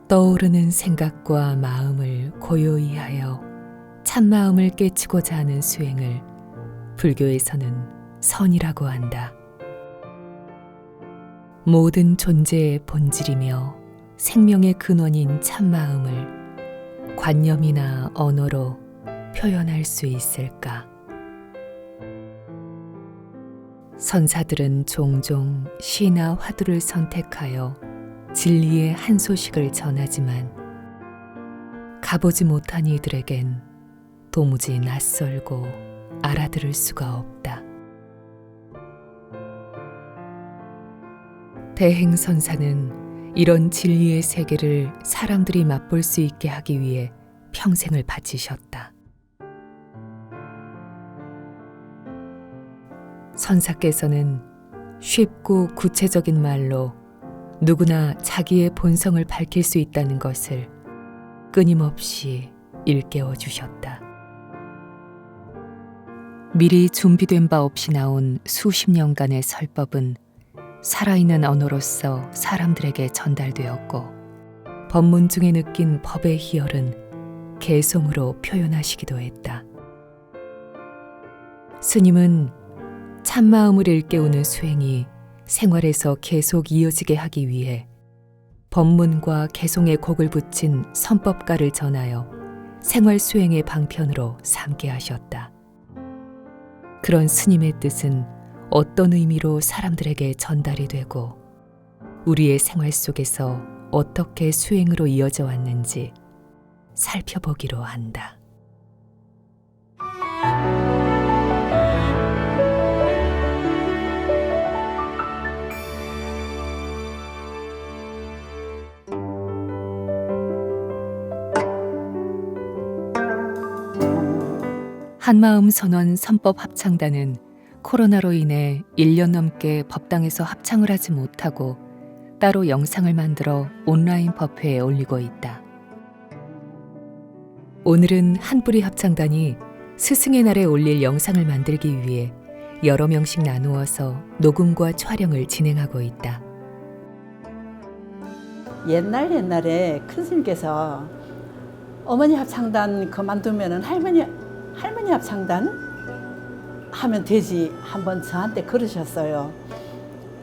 떠오르는 생각과 마음을 고요히 하여 참마음을 깨치고자 하는 수행을 불교에서는 선이라고 한다. 모든 존재의 본질이며 생명의 근원인 참마음을 관념이나 언어로 표현할 수 있을까? 선사들은 종종 시나 화두를 선택하여 진리의 한 소식을 전하지만 가보지 못한 이들에겐 도무지 낯설고 알아들을 수가 없다. 대행선사는 이런 진리의 세계를 사람들이 맛볼 수 있게 하기 위해 평생을 바치셨다. 선사께서는 쉽고 구체적인 말로 누구나 자기의 본성을 밝힐 수 있다는 것을 끊임없이 일깨워 주셨다. 미리 준비된 바 없이 나온 수십 년간의 설법은 살아있는 언어로서 사람들에게 전달되었고, 법문 중에 느낀 법의 희열은 개송으로 표현하시기도 했다. 스님은 참마음을 일깨우는 수행이 생활에서 계속 이어지게 하기 위해 법문과 개송의 곡을 붙인 선법가를 전하여 생활 수행의 방편으로 삼게 하셨다. 그런 스님의 뜻은 어떤 의미로 사람들에게 전달이 되고 우리의 생활 속에서 어떻게 수행으로 이어져 왔는지 살펴보기로 한다. 한마음 선원 선법 합창단은 코로나로 인해 1년 넘게 법당에서 합창을 하지 못하고 따로 영상을 만들어 온라인 법회에 올리고 있다. 오늘은 한뿌리 합창단이 스승의 날에 올릴 영상을 만들기 위해 여러 명씩 나누어서 녹음과 촬영을 진행하고 있다. 옛날에 큰 스님께서 어머니 합창단 그만두면은 할머니 합창단 하면 되지 한번 저한테 그러셨어요.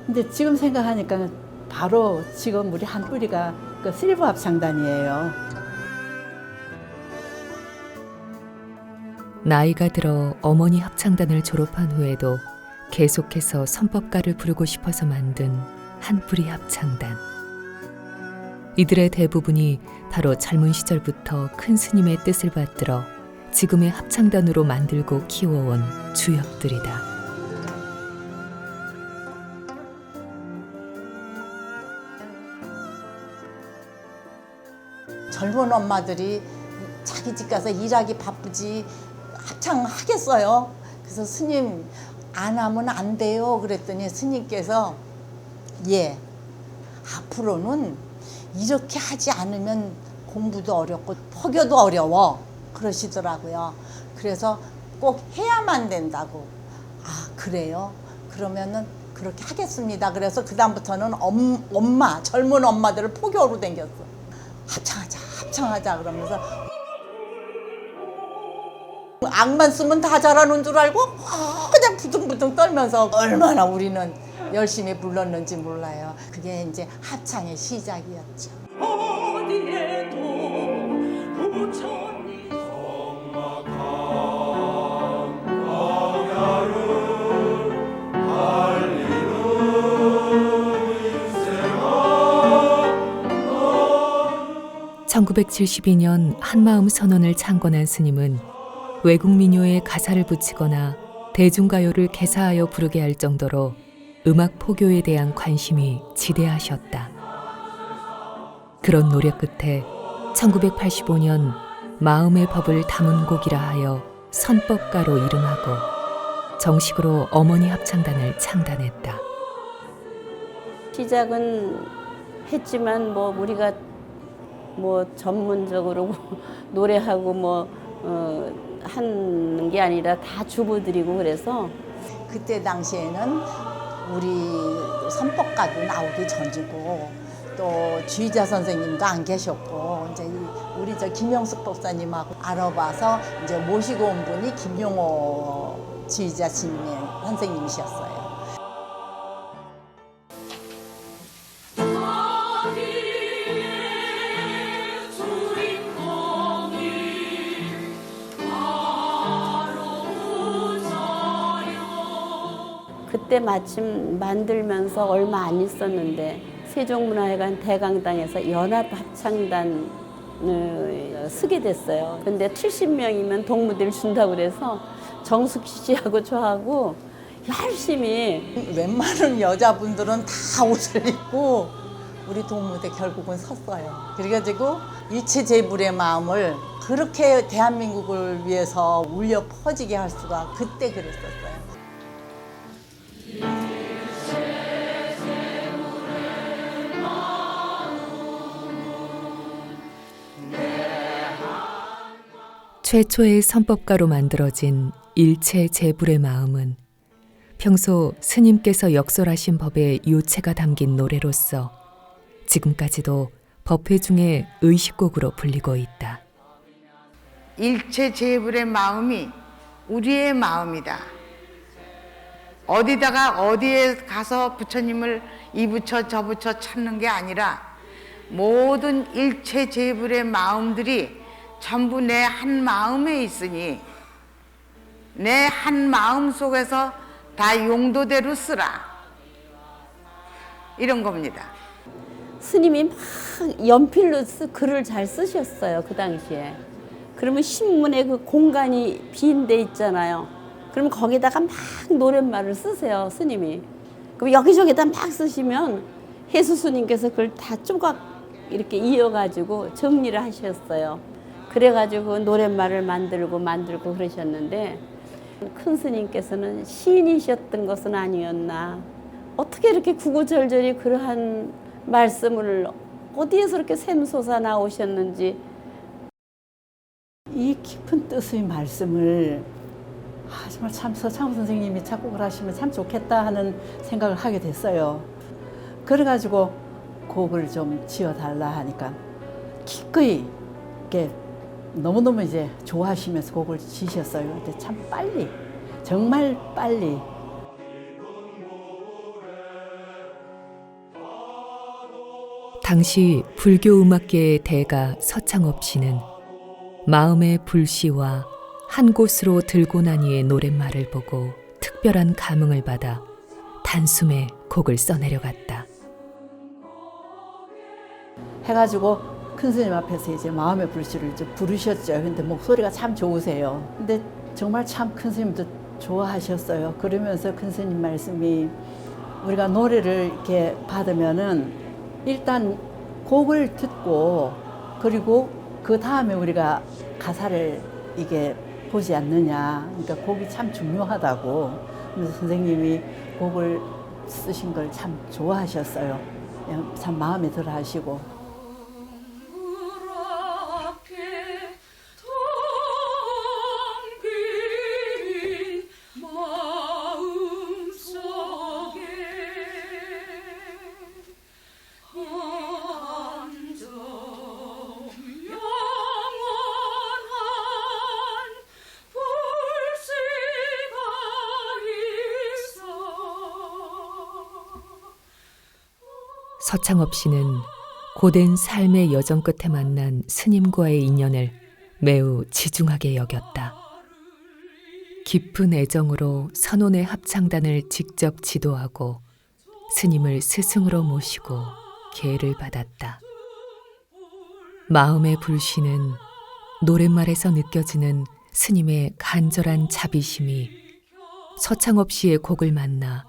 근데 지금 생각하니까 바로 지금 우리 한뿌리가 그 실버 합창단이에요. 나이가 들어 어머니 합창단을 졸업한 후에도 계속해서 선법가를 부르고 싶어서 만든 한뿌리 합창단. 이들의 대부분이 바로 젊은 시절부터 큰 스님의 뜻을 받들어 지금의 합창단으로 만들고 키워온 주역들이다. 젊은 엄마들이 자기 집 가서 일하기 바쁘지 합창하겠어요? 그래서 스님 안 하면 안 돼요. 그랬더니 스님께서 예, 앞으로는 이렇게 하지 않으면 공부도 어렵고 포교도 어려워. 그러시더라고요. 그래서 꼭 해야만 된다고. 아, 그래요? 그러면은 그렇게 하겠습니다. 그래서 그다음부터는 젊은 엄마들을 포교로 댕겼어. 합창하자 그러면서 악만 쓰면 다 잘하는 줄 알고 그냥 부둥부둥 떨면서 얼마나 우리는 열심히 불렀는지 몰라요. 그게 이제 합창의 시작이었죠. 어디에도 부처님 (1972년) 한마음 선언을 창건한 스님은 외국 민요에 가사를 붙이거나 대중가요를 개사하여 부르게 할 정도로 음악 포교에 대한 관심이 지대하셨다. 그런 노력 끝에 1985년 마음의 법을 담은 곡이라 하여 선법가로 이름하고 정식으로 어머니 합창단을 창단했다. 시작은 했지만 우리가 전문적으로 노래하고 하는 게 아니라 다 주부들이고 그래서 그때 당시에는 우리 선법가도 나오기 전이고 또 주의자 선생님도 안 계셨고 이제 우리 저 김영숙 법사님하고 알아봐서 이제 모시고 온 분이 김용호 주의자 선생님이셨어요. 그때 마침 만들면서 얼마 안 있었는데 세종문화회관 대강당에서 연합합창단을 쓰게 됐어요. 근데 70명이면 동무대를 준다고 그래서 정숙 씨하고 저하고 열심히 웬만한 여자분들은 다 옷을 입고 우리 동무대 결국은 섰어요. 그래가지고 일체제불의 마음을 그렇게 대한민국을 위해서 울려 퍼지게 할 수가 그때 그랬었어요. 최초의 선법가로 만들어진 일체제불의 마음은 평소 스님께서 역설하신 법의 요체가 담긴 노래로서 지금까지도 법회 중에 의식곡으로 불리고 있다. 일체제불의 마음이 우리의 마음이다. 어디에 가서 부처님을 이 부처 저 부처 찾는 게 아니라 모든 일체제불의 마음들이 전부 내 한 마음에 있으니 내 한 마음 속에서 다 용도대로 쓰라, 이런 겁니다. 스님이 막 연필로 글을 잘 쓰셨어요, 그 당시에. 그러면 신문에 그 공간이 빈 데 있잖아요. 그러면 거기다가 막 노랫말을 쓰세요, 스님이. 그럼 여기저기다 막 쓰시면 해수 스님께서 그걸 다 조각 이렇게 이어가지고 정리를 하셨어요. 그래가지고 노랫말을 만들고 그러셨는데 큰 스님께서는 시인이셨던 것은 아니었나. 어떻게 이렇게 구구절절히 그러한 말씀을 어디에서 이렇게 샘솟아 나오셨는지. 이 깊은 뜻의 말씀을 정말 참 서창호 선생님이 작곡을 하시면 참 좋겠다 하는 생각을 하게 됐어요. 그래가지고 곡을 좀 지어달라 하니까 기꺼이 이렇게 너무너무 이제 좋아하시면서 곡을 지셨어요. 근데 참 빨리, 정말 빨리. 당시 불교 음악계의 대가 서창업 씨는 마음의 불씨와 한 곳으로 들고 나니의 노랫말을 보고 특별한 감흥을 받아 단숨에 곡을 써내려갔다. 해가지고 큰 스님 앞에서 이제 마음의 불씨를 이제 부르셨죠. 근데 목소리가 참 좋으세요. 근데 정말 참 큰 스님도 좋아하셨어요. 그러면서 큰 스님 말씀이 우리가 노래를 이렇게 받으면은 일단 곡을 듣고 그리고 그 다음에 우리가 가사를 이게 보지 않느냐. 그러니까 곡이 참 중요하다고. 그래서 선생님이 곡을 쓰신 걸 참 좋아하셨어요. 참 마음에 들어 하시고. 서창업 씨는 고된 삶의 여정 끝에 만난 스님과의 인연을 매우 지중하게 여겼다. 깊은 애정으로 선원의 합창단을 직접 지도하고 스님을 스승으로 모시고 계를 받았다. 마음의 불씨는 노랫말에서 느껴지는 스님의 간절한 자비심이 서창업 씨의 곡을 만나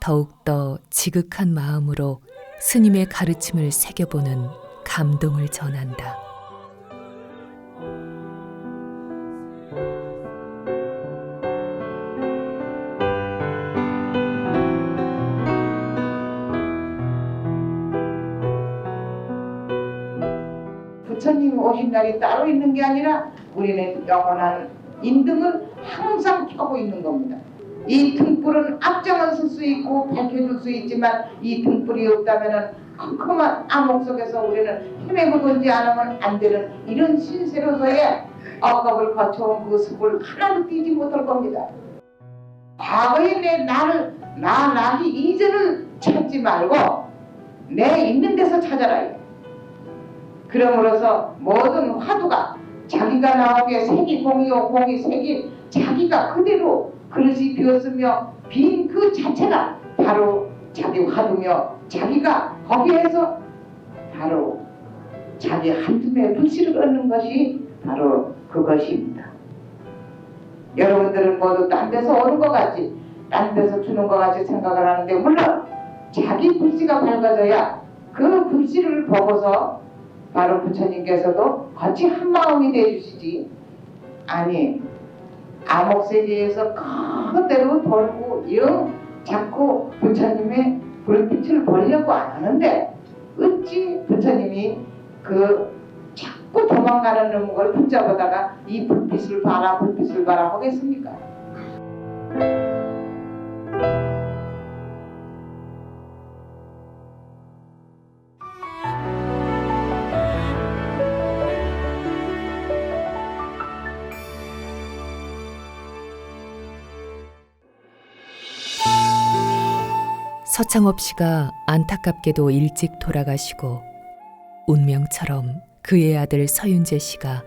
더욱더 지극한 마음으로 스님의 가르침을 새겨보는 감동을 전한다. 부처님 오신 날이 따로 있는 게 아니라 우리는 영원한 인등을 항상 켜고 있는 겁니다. 이 등불은 앞장을 쓸 수 있고 밝혀줄 수 있지만 이 등불이 없다면 컴컴한 암흑 속에서 우리는 헤매고든지 않으면 안 되는 이런 신세로서의 억압을 거쳐온 그 습을 하나도 띄지 못할 겁니다. 과거에 나 나기 이전을 찾지 말고 내 있는 데서 찾아라. 그러므로서 모든 화두가 자기가 나오게 색이 공이요 공이 색이 자기가 그대로 그릇이 비었으며 빈 그 자체가 바로 자기 화두며 자기가 거기에서 바로 자기 한숨의 불씨를 얻는 것이 바로 그것입니다. 여러분들은 모두 딴 데서 오는 것 같이 딴 데서 주는 것 같이 생각을 하는데 물론 자기 불씨가 밝아져야 그 불씨를 보고서 바로 부처님께서도 같이 한 마음이 되어주시지. 아니 암흑세계에서 그대로 돌고 영 자꾸 부처님의 불빛을 보려고 안 하는데 어찌 부처님이 그 자꾸 도망가는 놈을 붙잡아다가 이 불빛을 봐라 불빛을 봐라 하겠습니까? 서창업 씨가 안타깝게도 일찍 돌아가시고 운명처럼 그의 아들 서윤재 씨가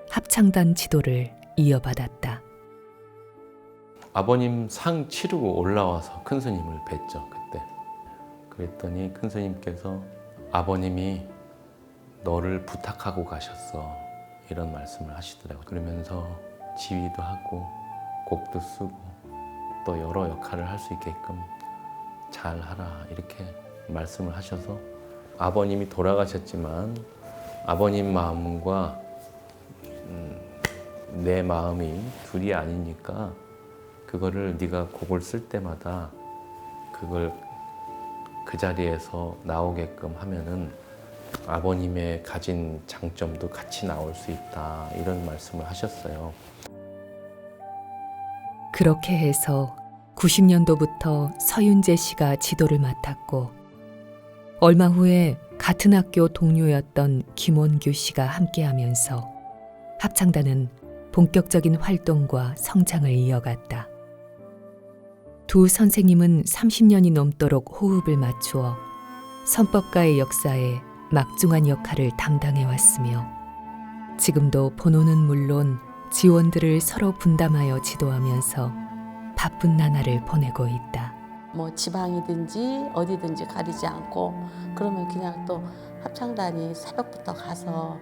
합창단 지도를 이어받았다. 아버님 상 치르고 올라와서 큰 스님을 뵀죠, 그때. 그랬더니 큰 스님께서 아버님이 너를 부탁하고 가셨어. 이런 말씀을 하시더라고요. 그러면서 지휘도 하고 곡도 쓰고 또 여러 역할을 할 수 있게끔 잘 하라 이렇게 말씀을 하셔서 아버님이 돌아가셨지만 아버님 마음과 내 마음이 둘이 아니니까 그거를 네가 곡을 쓸 때마다 그걸 그 자리에서 나오게끔 하면은 아버님의 가진 장점도 같이 나올 수 있다 이런 말씀을 하셨어요. 그렇게 해서 90년도부터 서윤재 씨가 지도를 맡았고 얼마 후에 같은 학교 동료였던 김원규 씨가 함께하면서 합창단은 본격적인 활동과 성장을 이어갔다. 두 선생님은 30년이 넘도록 호흡을 맞추어 선법가의 역사에 막중한 역할을 담당해왔으며 지금도 번호는 물론 지원들을 서로 분담하여 지도하면서 바쁜 나날을 보내고 있다. 뭐 지방이든지 어디든지 가리지 않고 그러면 그냥 또 합창단이 새벽부터 가서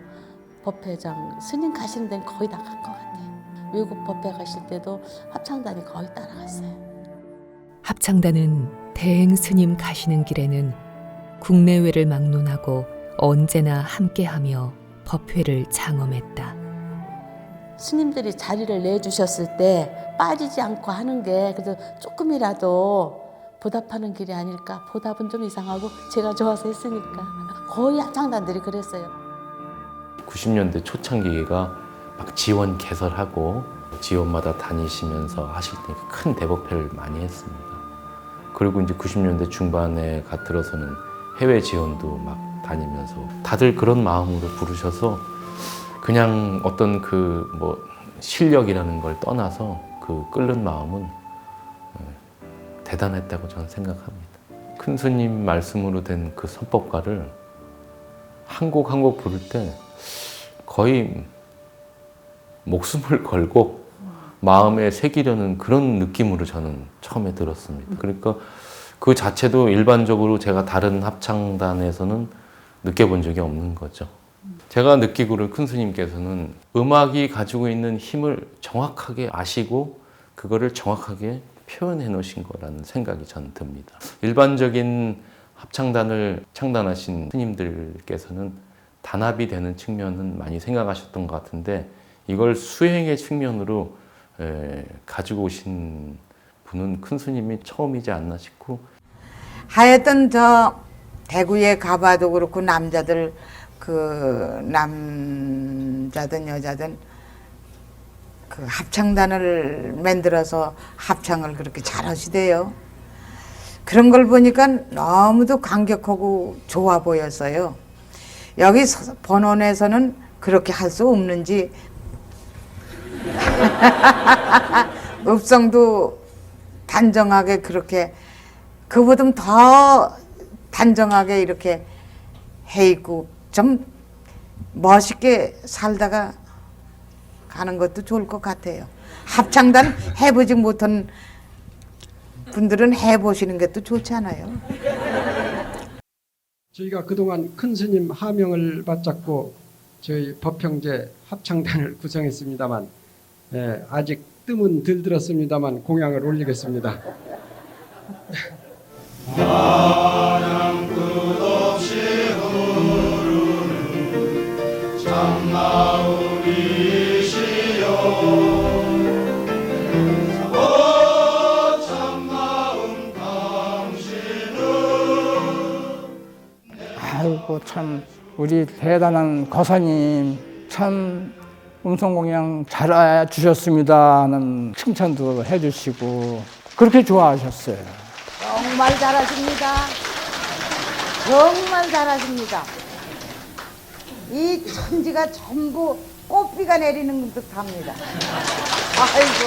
법회장 스님 가시는 데는 거의 다 간 것 같아요. 외국 법회 가실 때도 합창단이 거의 따라갔어요. 합창단은 대행 스님 가시는 길에는 국내외를 막론하고 언제나 함께하며 법회를 장엄했다. 스님들이 자리를 내주셨을 때 빠지지 않고 하는 게 그래도 조금이라도 보답하는 길이 아닐까. 보답은 좀 이상하고 제가 좋아서 했으니까. 거의 합창단들이 그랬어요. 90년대 초창기가 막 지원 개설하고 지원마다 다니시면서 하실 때 큰 대법회를 많이 했습니다. 그리고 이제 90년대 중반에 들어서는 해외 지원도 막 다니면서 다들 그런 마음으로 부르셔서 그냥 어떤 그 뭐 실력이라는 걸 떠나서 그 끓는 마음은 대단했다고 저는 생각합니다. 큰 스님 말씀으로 된 그 선법가를 한 곡 한 곡 부를 때 거의 목숨을 걸고 마음에 새기려는 그런 느낌으로 저는 처음에 들었습니다. 그러니까 그 자체도 일반적으로 제가 다른 합창단에서는 느껴본 적이 없는 거죠. 제가 느끼기로 큰 스님께서는 음악이 가지고 있는 힘을 정확하게 아시고 그거를 정확하게 표현해 놓으신 거라는 생각이 저는 듭니다. 일반적인 합창단을 창단하신 스님들께서는 단합이 되는 측면은 많이 생각하셨던 것 같은데 이걸 수행의 측면으로 가지고 오신 분은 큰 스님이 처음이지 않나 싶고 하여튼 저 대구에 가봐도 그렇고 남자들 그 남자든 여자든 그 합창단을 만들어서 합창을 그렇게 잘하시대요. 그런 걸 보니까 너무도 감격하고 좋아 보였어요. 여기 본원에서는 그렇게 할 수 없는지 읍성도 단정하게 그렇게 그보다 더 단정하게 이렇게 해 있고 좀 멋있게 살다가 가는 것도 좋을 것 같아요. 합창단 해보지 못한 분들은 해보시는 게 또 좋잖아요. 저희가 그동안 큰 스님 하명을 받잡고 저희 법형제 합창단을 구성했습니다만 아직 뜸은 덜 들었습니다만 공양을 올리겠습니다. 아이고 참 우리 대단한 거사님 참 음성공양 잘 주셨습니다 하는 칭찬도 해주시고 그렇게 좋아하셨어요. 정말 잘하십니다. 정말 잘하십니다. 이 천지가 전부 꽃비가 내리는 듯합니다. 아이고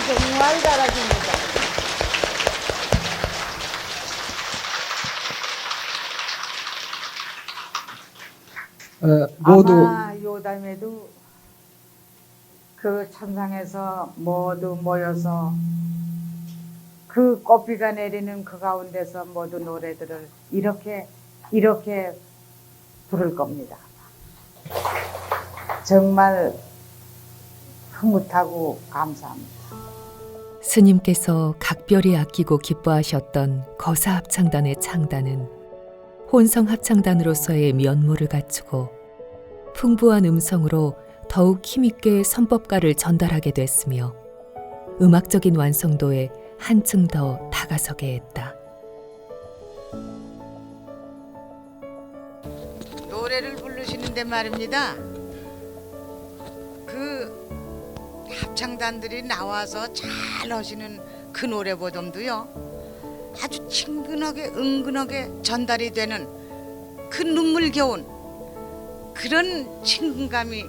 정말 잘하십니다. 모두 아마 요담에도 그 천상에서 모두 모여서 그 꽃비가 내리는 그 가운데서 모두 노래들을 이렇게 부를 겁니다. 정말 흐뭇하고 감사합니다. 스님께서 각별히 아끼고 기뻐하셨던 거사합창단의 창단은 혼성합창단으로서의 면모를 갖추고 풍부한 음성으로 더욱 힘있게 선법가를 전달하게 됐으며 음악적인 완성도에 한층 더 다가서게 했다. 노래를 부르시는데 말입니다. 그 합창단들이 나와서 잘 하시는 그 노래 보dom도요. 아주 친근하게 은근하게 전달이 되는 그 눈물겨운 그런 친근감이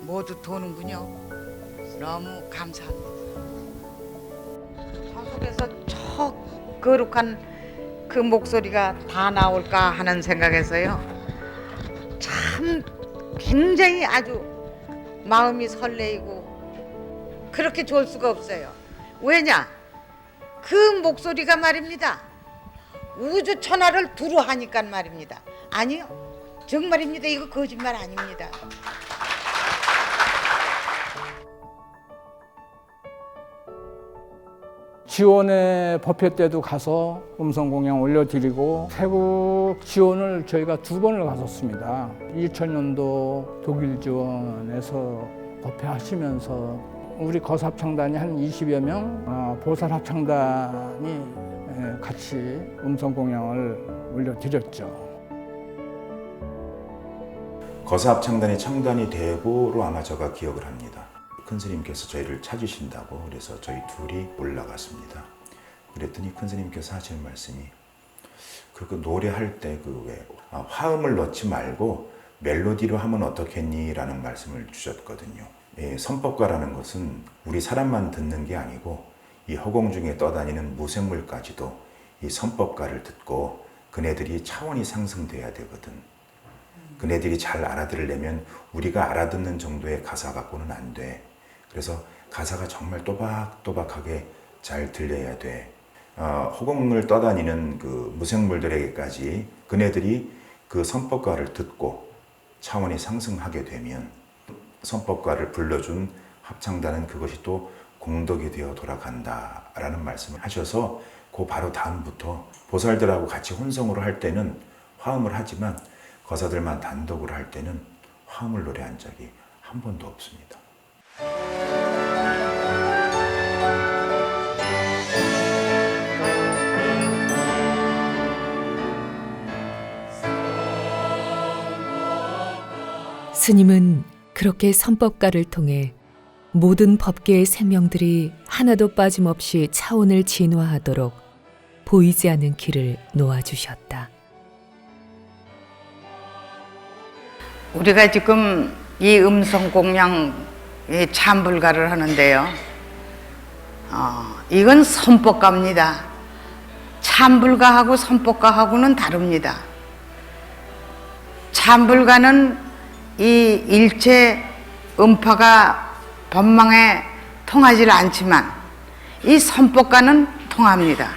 모두 도는군요. 너무 감사합니다. 저 속에서 저 거룩한 그 목소리가 다 나올까 하는 생각에서요. 참 굉장히 아주 마음이 설레이고 그렇게 좋을 수가 없어요. 왜냐? 그 목소리가 말입니다. 우주 천하를 두루 하니까 말입니다. 아니요. 정말입니다. 이거 거짓말 아닙니다. 지원의 법회 때도 가서 음성공양 올려드리고 태국 지원을 저희가 2번을 갔었습니다. 2000년도 독일 지원에서 법회 하시면서 우리 거사합창단이 한 20여 명, 보살합창단이 같이 음성공양을 올려드렸죠. 거사합창단이 창단이 되고로 아마 제가 기억을 합니다. 큰 스님께서 저희를 찾으신다고 그래서 저희 둘이 올라갔습니다. 그랬더니 큰 스님께서 하시는 말씀이 그 노래할 때 화음을 넣지 말고 멜로디로 하면 어떻겠니? 라는 말씀을 주셨거든요. 선법가라는 것은 우리 사람만 듣는 게 아니고 이 허공 중에 떠다니는 무생물까지도 이 선법가를 듣고 그네들이 차원이 상승돼야 되거든. 그네들이 잘 알아들으려면 우리가 알아듣는 정도의 가사 갖고는 안 돼. 그래서 가사가 정말 또박또박하게 잘 들려야 돼. 허공을 떠다니는 그 무생물들에게까지 그네들이 그 선법가를 듣고 차원이 상승하게 되면 선법가를 불러준 합창단은 그것이 또 공덕이 되어 돌아간다라는 말씀을 하셔서 그 바로 다음부터 보살들하고 같이 혼성으로 할 때는 화음을 하지만 거사들만 단독으로 할 때는 화음을 노래한 적이 한 번도 없습니다. 스님은 그렇게 선법가를 통해 모든 법계의 생명들이 하나도 빠짐없이 차원을 진화하도록 보이지 않는 길을 놓아주셨다. 우리가 지금 이 음성공양 참불가를 하는데요. 이건 선법가입니다. 참불가하고 선법가하고는 다릅니다. 참불가는 이 일체 음파가 법망에 통하지 않지만 이 선법가는 통합니다.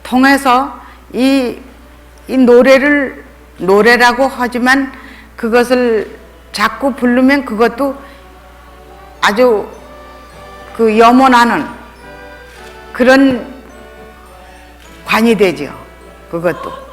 통해서 이 노래라고 하지만 그것을 자꾸 부르면 그것도 아주 그 염원하는 그런 관이 되죠. 그것도.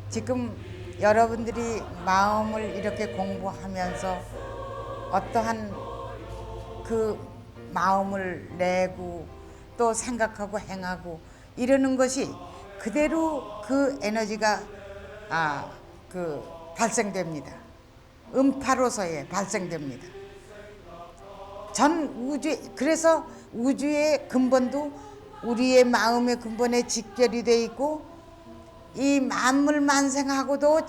지금 여러분들이 마음을 이렇게 공부하면서 어떠한 그 마음을 내고 또 생각하고 행하고 이러는 것이 그대로 그 에너지가 발생됩니다. 음파로서의 발생됩니다. 전 우주, 그래서 우주의 근본도 우리의 마음의 근본에 직결이 돼 있고 이 만물 만생하고도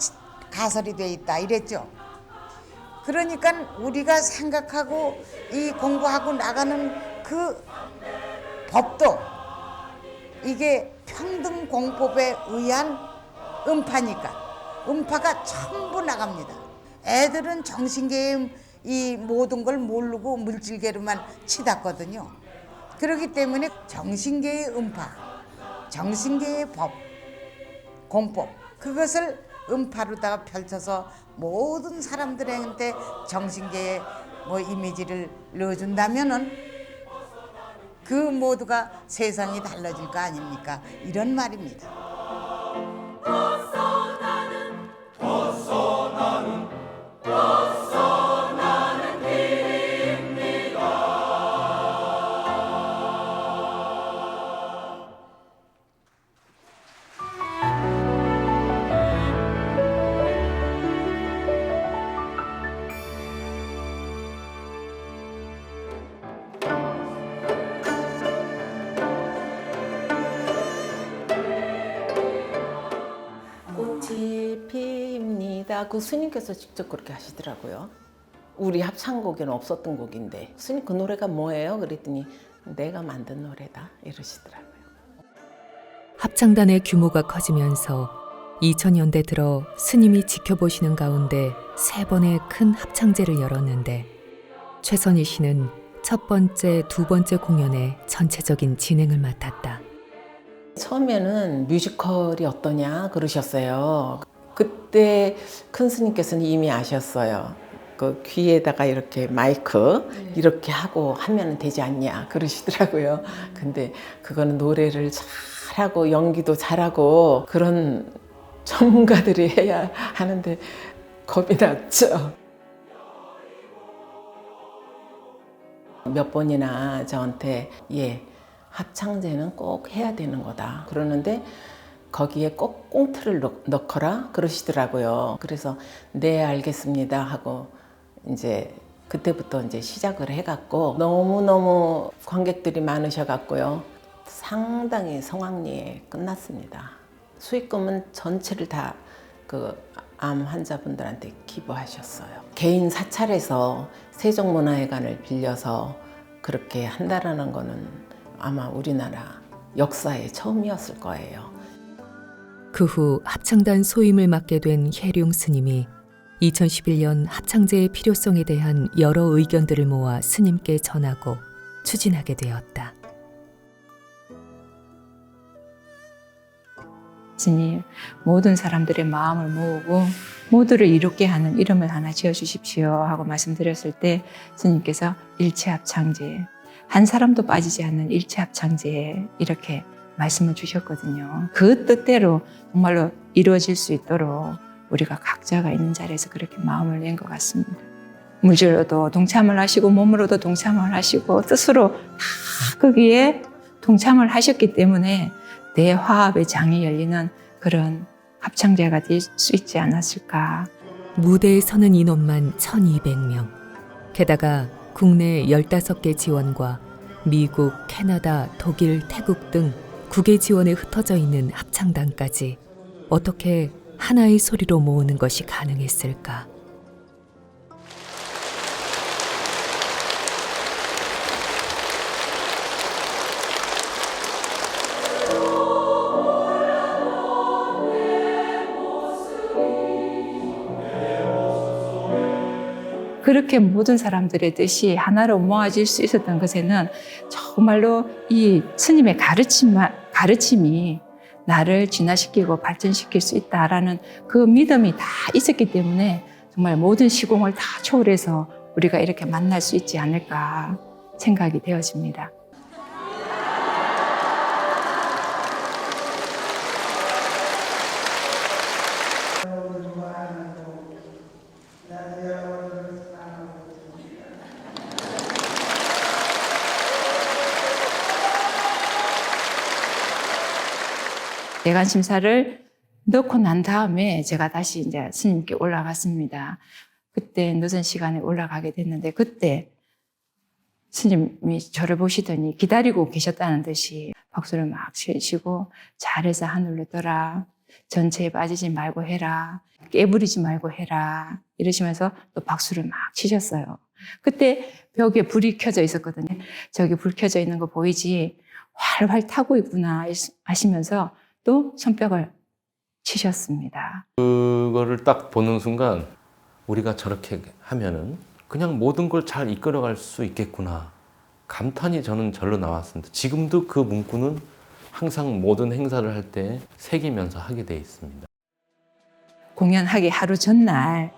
가설이 돼 있다 이랬죠. 그러니까 우리가 생각하고 이 공부하고 나가는 그 법도 이게 평등공법에 의한 음파니까 음파가 전부 나갑니다. 애들은 정신계의 이 모든 걸 모르고 물질계로만 치닫거든요. 그렇기 때문에 정신계의 음파, 정신계의 법, 공법 그것을 음파로다가 펼쳐서 모든 사람들한테 정신계의 이미지를 넣어준다면은 그 모두가 세상이 달라질 거 아닙니까? 이런 말입니다. 꽃이 핍니다. 그 스님께서 직접 그렇게 하시더라고요. 우리 합창곡에는 없었던 곡인데 스님 그 노래가 뭐예요? 그랬더니 내가 만든 노래다 이러시더라고요. 합창단의 규모가 커지면서 2000년대 들어 스님이 지켜보시는 가운데 3번의 큰 합창제를 열었는데 최선희 씨는 첫 번째, 두 번째 공연의 전체적인 진행을 맡았다. 처음에는 뮤지컬이 어떠냐 그러셨어요. 그때 큰 스님께서는 이미 아셨어요. 그 귀에다가 이렇게 마이크 이렇게 하고 하면 되지 않냐 그러시더라고요. 근데 그거는 노래를 잘하고 연기도 잘하고 그런 전문가들이 해야 하는데 겁이 났죠. 몇 번이나 저한테 합창제는 꼭 해야 되는 거다 그러는데 거기에 꼭 꽁트를 넣거라 그러시더라고요. 그래서 네 알겠습니다 하고 이제 그때부터 이제 시작을 해갖고 너무너무 관객들이 많으셔갖고요. 상당히 성황리에 끝났습니다. 수익금은 전체를 다 그 암 환자분들한테 기부하셨어요. 개인 사찰에서 세종문화회관을 빌려서 그렇게 한다라는 거는 아마 우리나라 역사에 처음이었을 거예요. 그 후 합창단 소임을 맡게 된 혜룡 스님이 2011년 합창제의 필요성에 대한 여러 의견들을 모아 스님께 전하고 추진하게 되었다. 스님, 모든 사람들의 마음을 모으고 모두를 이롭게 하는 이름을 하나 지어주십시오 하고 말씀드렸을 때 스님께서 일체합창제, 한 사람도 빠지지 않는 일체합창제 이렇게 말씀을 주셨거든요. 그 뜻대로 정말로 이루어질 수 있도록 우리가 각자가 있는 자리에서 그렇게 마음을 낸 것 같습니다. 물질로도 동참을 하시고 몸으로도 동참을 하시고 뜻으로 다 거기에 동참을 하셨기 때문에 대화합의 장이 열리는 그런 합창제가 될 수 있지 않았을까. 무대에 서는 인원만 1,200명. 게다가 국내 15개 지원과 미국, 캐나다, 독일, 태국 등 국외 지원에 흩어져 있는 합창단까지 어떻게 하나의 소리로 모으는 것이 가능했을까? 그렇게 모든 사람들의 뜻이 하나로 모아질 수 있었던 것에는 정말로 이 스님의 가르침이 나를 진화시키고 발전시킬 수 있다라는 그 믿음이 다 있었기 때문에 정말 모든 시공을 다 초월해서 우리가 이렇게 만날 수 있지 않을까 생각이 되어집니다. 대관 심사를 넣고 난 다음에 제가 다시 이제 스님께 올라갔습니다. 그때 늦은 시간에 올라가게 됐는데 그때 스님이 저를 보시더니 기다리고 계셨다는 듯이 박수를 막 치시고 잘해서 하늘로 떠라. 전체에 빠지지 말고 해라. 깨부리지 말고 해라. 이러시면서 또 박수를 막 치셨어요. 그때 벽에 불이 켜져 있었거든요. 저기 불 켜져 있는 거 보이지? 활활 타고 있구나 하시면서 또 손뼉을 치셨습니다. 그거를 딱 보는 순간 우리가 저렇게 하면은 그냥 모든 걸 잘 이끌어갈 수 있겠구나. 감탄이 저는 절로 나왔습니다. 지금도 그 문구는 항상 모든 행사를 할 때 새기면서 하게 돼 있습니다. 공연하기 하루 전날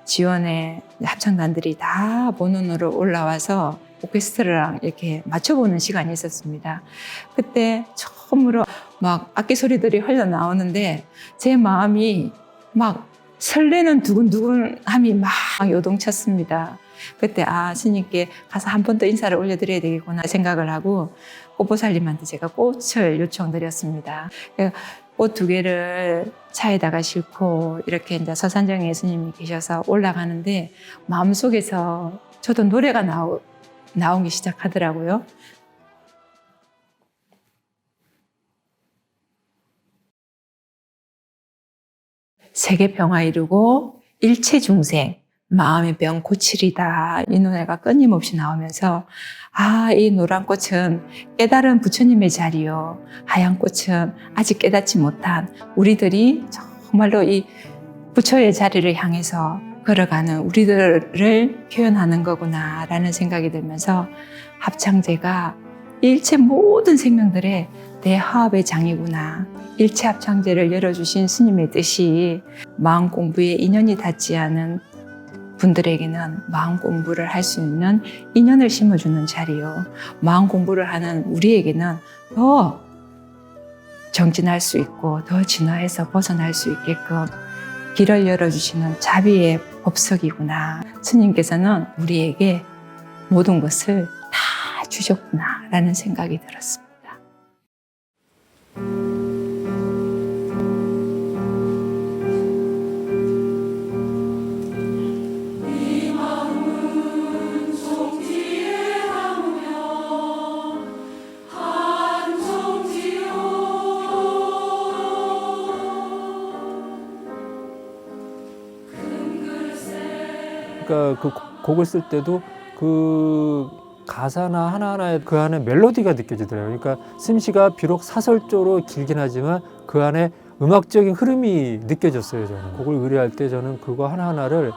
지원의 합창단들이 다 본원으로 올라와서 오케스트라랑 이렇게 맞춰보는 시간이 있었습니다. 그때 처음으로 막 악기 소리들이 흘러나오는데 제 마음이 막 설레는 두근두근함이 막 요동쳤습니다. 그때 스님께 가서 한 번 더 인사를 올려드려야 되겠구나 생각을 하고 꽃보살님한테 제가 꽃을 요청드렸습니다. 꽃 2개를 차에다가 싣고 이렇게 이제 서산정에 스님이 계셔서 올라가는데 마음속에서 저도 노래가 나오기 시작하더라고요. 세계 평화 이루고 일체 중생 마음의 병 고치리다. 이 노래가 끊임없이 나오면서 이 노란 꽃은 깨달은 부처님의 자리요. 하얀 꽃은 아직 깨닫지 못한 우리들이 정말로 이 부처의 자리를 향해서 걸어가는 우리들을 표현하는 거구나라는 생각이 들면서 합창제가 일체 모든 생명들의 대화합의 장이구나. 일체 합창제를 열어주신 스님의 뜻이 마음 공부에 인연이 닿지 않은 분들에게는 마음 공부를 할 수 있는 인연을 심어주는 자리요. 마음 공부를 하는 우리에게는 더 정진할 수 있고 더 진화해서 벗어날 수 있게끔 길을 열어주시는 자비의 법석이구나. 스님께서는 우리에게 모든 것을 다 주셨구나라는 생각이 들었습니다. 그러니까 그 곡을 쓸 때도 그 가사나 하나하나에 그 안에 멜로디가 느껴지더라고요. 그러니까 스님씨가 비록 사설조로 길긴 하지만 그 안에 음악적인 흐름이 느껴졌어요. 저는 곡을 의뢰할 때 저는 그거 하나하나를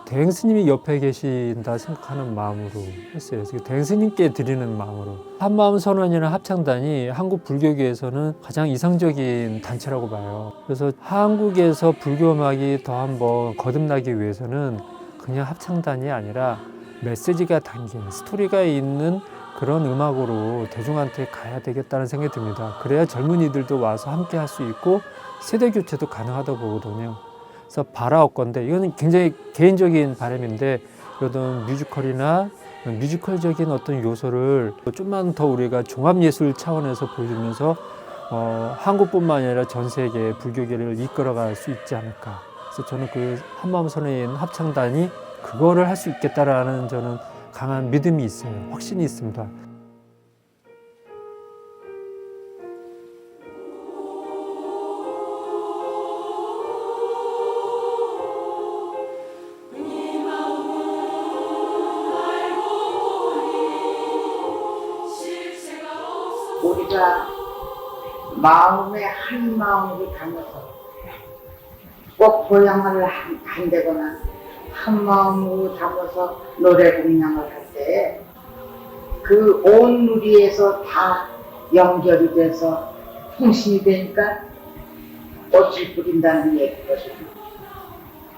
대행 스님이 옆에 계신다 생각하는 마음으로 했어요. 그래서 대행 스님께 드리는 마음으로. 한마음 선원이나 합창단이 한국 불교계에서는 가장 이상적인 단체라고 봐요. 그래서 한국에서 불교 음악이 더 한번 거듭나기 위해서는 그냥 합창단이 아니라 메시지가 담긴 스토리가 있는 그런 음악으로 대중한테 가야 되겠다는 생각이 듭니다. 그래야 젊은이들도 와서 함께 할 수 있고 세대 교체도 가능하다고 보거든요. 그래서 바라옵건데 이거는 굉장히 개인적인 바람인데 어떤 뮤지컬이나 뮤지컬적인 어떤 요소를 좀만 더 우리가 종합예술 차원에서 보여주면서 한국뿐만 아니라 전 세계 불교계를 이끌어갈 수 있지 않을까. 그래서 저는 그 한마음 선언인 합창단이 그거를 할 수 있겠다라는 저는 강한 믿음이 있어요. 확신이 있습니다. 우리가 마음에 한 마음으로 담아서 꼭 고향을 한다거나 한 마음으로 담아서 노래 공양을 할 때 그 온 누리에서 다 연결이 돼서 통신이 되니까 꽃을 뿌린다는 얘기거든요.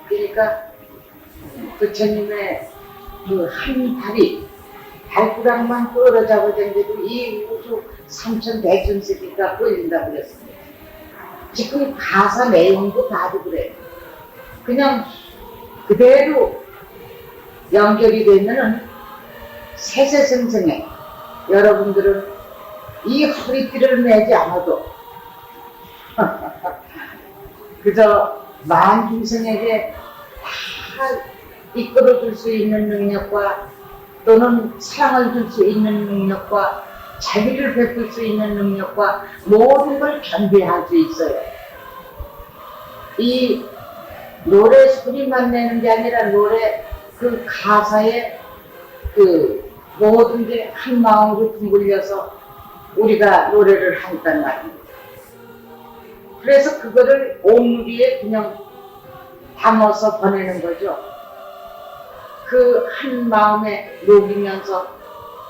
그러니까 부처님의 그 한 다리 발가락만 떨어져야 되는데도 이 우주 삼천 대천세계가 끌린다고 그랬습니다. 지금 가사 내용도 다도 그래요. 그냥 그대로 연결이 되면은 세세성성해. 여러분들은 이 허리띠를 매지 않아도 그저 만중생에게 다 이끌어줄 수 있는 능력과 또는 사랑을 줄 수 있는 능력과 자비를 베풀 수 있는 능력과 모든 걸 겸비할 수 있어요. 이 노래 소리만 내는 게 아니라 노래 그 가사에 그 모든 게 한 마음으로 둥글려서 우리가 노래를 한단 말입니다. 그래서 그거를 온 누리에 그냥 담아서 보내는 거죠. 그 한 마음에 녹이면서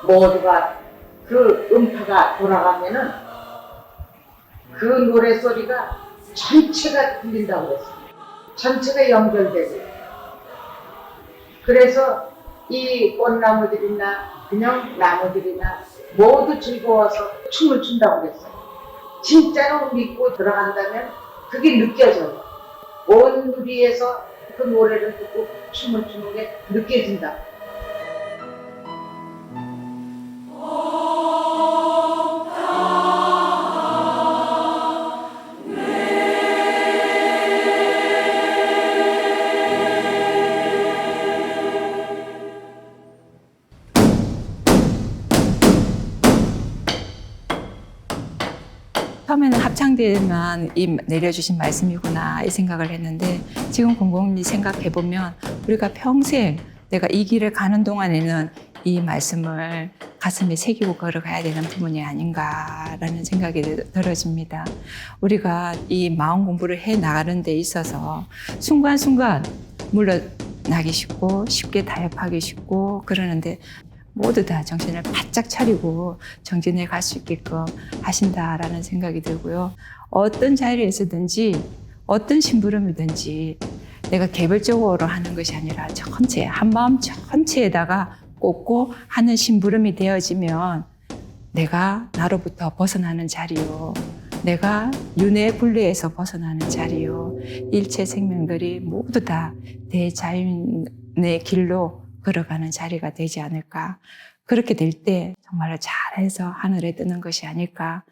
모두가 그 음파가 돌아가면은 그 노래 소리가 전체가 들린다고 그랬습니다. 전체가 연결되고. 그래서 이 꽃나무들이나 그냥 나무들이나 모두 즐거워서 춤을 춘다고 그랬어요. 진짜로 믿고 들어간다면 그게 느껴져요. 온 누리에서 그 노래를 듣고 춤을 추는 게 느껴진다. 처음에는 합창대만 이 내려주신 말씀이구나 이 생각을 했는데 지금 곰곰이 생각해보면 우리가 평생 내가 이 길을 가는 동안에는 이 말씀을 가슴에 새기고 걸어가야 되는 부분이 아닌가라는 생각이 들어집니다. 우리가 이 마음 공부를 해 나가는 데 있어서 순간순간 물러나기 쉽고 쉽게 타협하기 쉽고 그러는데 모두 다 정신을 바짝 차리고 정진해 갈 수 있게끔 하신다라는 생각이 들고요. 어떤 자리에서든지 어떤 심부름이든지 내가 개별적으로 하는 것이 아니라 전체, 한마음 전체에다가 꽂고 하는 심부름이 되어지면 내가 나로부터 벗어나는 자리요. 내가 윤회 분리에서 벗어나는 자리요. 일체 생명들이 모두 다 대자연의 길로 걸어가는 자리가 되지 않을까. 그렇게 될 때 정말로 잘해서 하늘에 뜨는 것이 아닐까.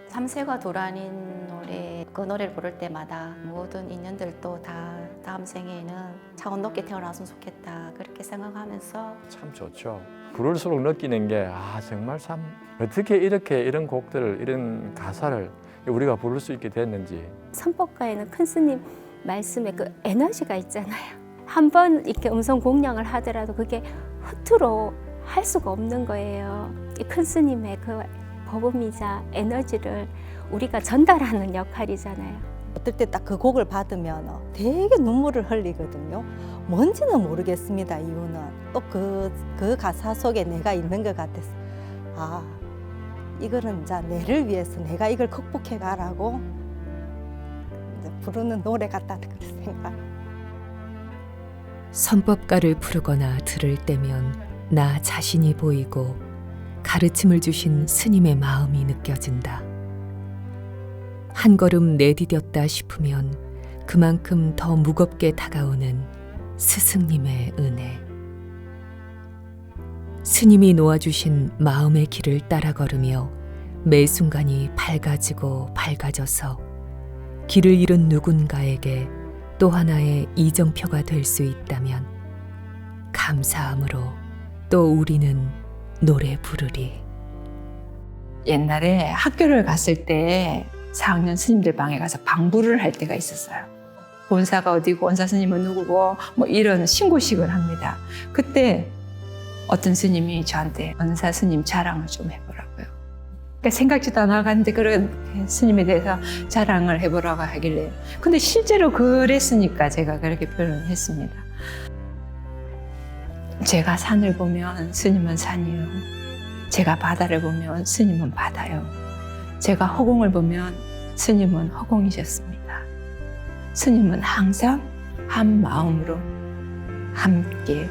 삼세가 도란인 노래, 그 노래를 부를 때마다 모든 인연들도 다 다음 생에는 차원 높게 태어났으면 좋겠다 그렇게 생각하면서 참 좋죠. 부를수록 느끼는 게 정말 참 어떻게 이렇게 이런 곡들을 이런 가사를 우리가 부를 수 있게 됐는지. 선법가에는 큰 스님 말씀에 그 에너지가 있잖아요. 한번 이렇게 음성 공양을 하더라도 그게 허투루 할 수가 없는 거예요. 이 큰 스님의 그 법음이자 에너지를 우리가 전달하는 역할이잖아요. 어떨 때 딱 그 곡을 받으면 되게 눈물을 흘리거든요. 뭔지는 모르겠습니다. 이유는 또 그 가사 속에 내가 있는 것 같아서 이거는 이제 내를 위해서 내가 이걸 극복해 가라고 부르는 노래 같다는 그런 생각. 선법가를 부르거나 들을 때면 나 자신이 보이고 가르침을 주신 스님의 마음이 느껴진다. 한 걸음 내디뎠다 싶으면 그만큼 더 무겁게 다가오는 스승님의 은혜. 스님이 놓아주신 마음의 길을 따라 걸으며 매 순간이 밝아지고 밝아져서 길을 잃은 누군가에게 또 하나의 이정표가 될 수 있다면 감사함으로 또 우리는 노래 부르리. 옛날에 학교를 갔을 때 4학년 스님들 방에 가서 방부를 할 때가 있었어요. 본사가 어디고 원사 스님은 누구고 뭐 이런 신고식을 합니다. 그때 어떤 스님이 저한테 원사 스님 자랑을 좀 해보라고요. 그러니까 생각지도 않았는데 그런 스님에 대해서 자랑을 해보라고 하길래 근데 실제로 그랬으니까 제가 그렇게 표현을 했습니다. 제가 산을 보면 스님은 산이요. 제가 바다를 보면 스님은 바다요. 제가 허공을 보면 스님은 허공이셨습니다. 스님은 항상 한 마음으로 함께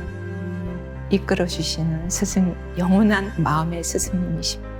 이끌어 주시는 스승, 영원한 마음의 스승님이십니다.